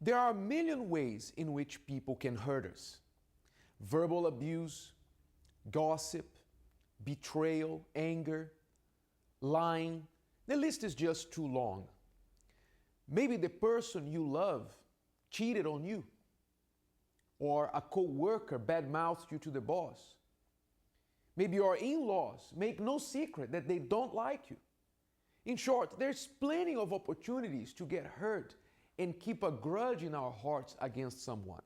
There are a million ways in which people can hurt us. Verbal abuse, gossip, betrayal, anger, lying. The list is just too long. Maybe the person you love cheated on you, or a co-worker bad-mouthed you to the boss. Maybe your in-laws make no secret that they don't like you. In short, there's plenty of opportunities to get hurt and keep a grudge in our hearts against someone.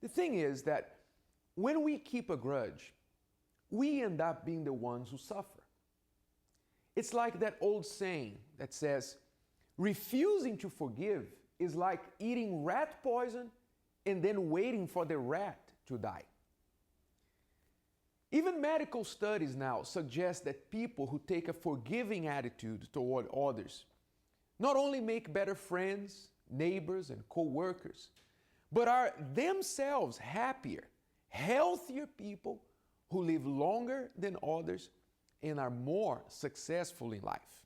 The thing is that when we keep a grudge, we end up being the ones who suffer. It's like that old saying that says, refusing to forgive is like eating rat poison and then waiting for the rat to die. Even medical studies now suggest that people who take a forgiving attitude toward others not only make better friends, neighbors, and co-workers, but are themselves happier, healthier people who live longer than others and are more successful in life.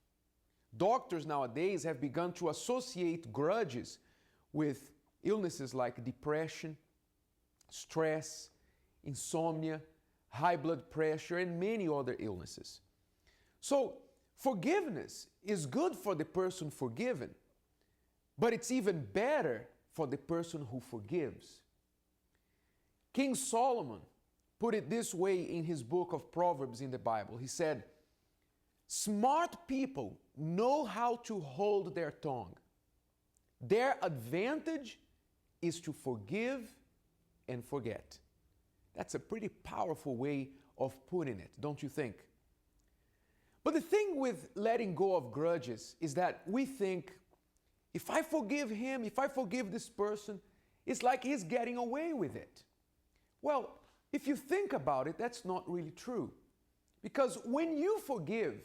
Doctors nowadays have begun to associate grudges with illnesses like depression, stress, insomnia, high blood pressure, and many other illnesses. So, forgiveness is good for the person forgiven, but it's even better for the person who forgives. King Solomon put it this way in his book of Proverbs in the Bible. He said, "Smart people know how to hold their tongue. Their advantage is to forgive and forget." That's a pretty powerful way of putting it, don't you think? But the thing with letting go of grudges is that we think, if I forgive him, if I forgive this person, it's like he's getting away with it. Well, if you think about it, that's not really true. Because when you forgive,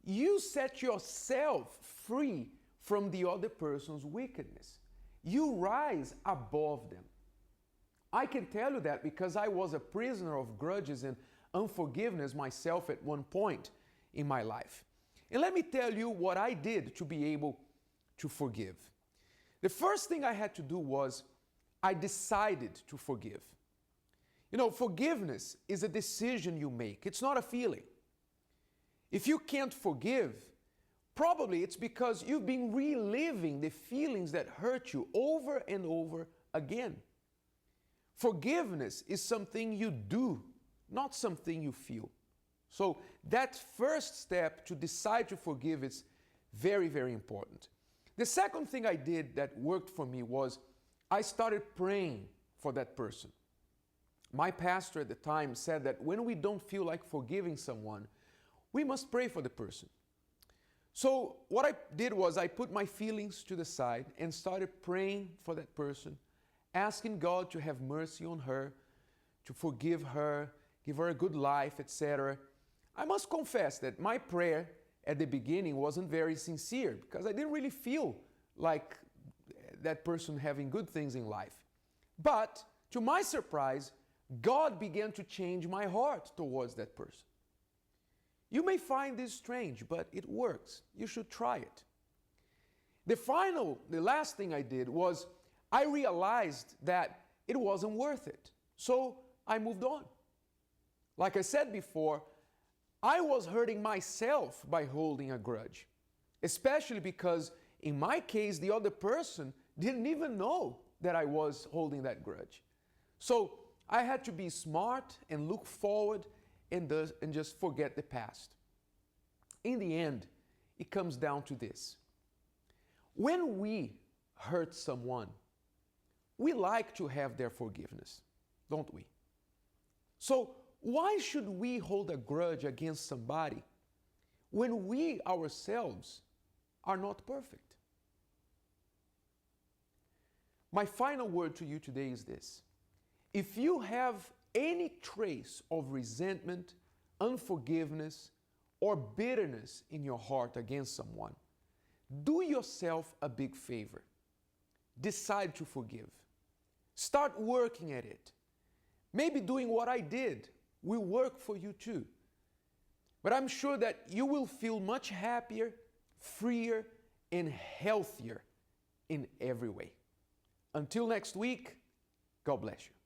you set yourself free from the other person's wickedness. You rise above them. I can tell you that because I was a prisoner of grudges and unforgiveness myself at one point in my life. And let me tell you what I did to be able to forgive. The first thing I had to do was I decided to forgive. You know, forgiveness is a decision you make. It's not a feeling. If you can't forgive, probably it's because you've been reliving the feelings that hurt you over and over again. Forgiveness is something you do, not something you feel. So that first step to decide to forgive is very, very important. The second thing I did that worked for me was I started praying for that person. My pastor at the time said that when we don't feel like forgiving someone, we must pray for the person. So what I did was I put my feelings to the side and started praying for that person, asking God to have mercy on her, to forgive her, give her a good life, etc. I must confess that my prayer at the beginning wasn't very sincere because I didn't really feel like that person having good things in life. But to my surprise, God began to change my heart towards that person. You may find this strange, but it works. You should try it. The last thing I did was I realized that it wasn't worth it. So I moved on. Like I said before, I was hurting myself by holding a grudge, especially because in my case, the other person didn't even know that I was holding that grudge. So I had to be smart and look forward and just forget the past. In the end, it comes down to this. When we hurt someone, we like to have their forgiveness, don't we? So why should we hold a grudge against somebody when we ourselves are not perfect? My final word to you today is this. If you have any trace of resentment, unforgiveness, or bitterness in your heart against someone, do yourself a big favor. Decide to forgive. Start working at it. Maybe doing what I did will work for you too. But I'm sure that you will feel much happier, freer, and healthier in every way. Until next week, God bless you.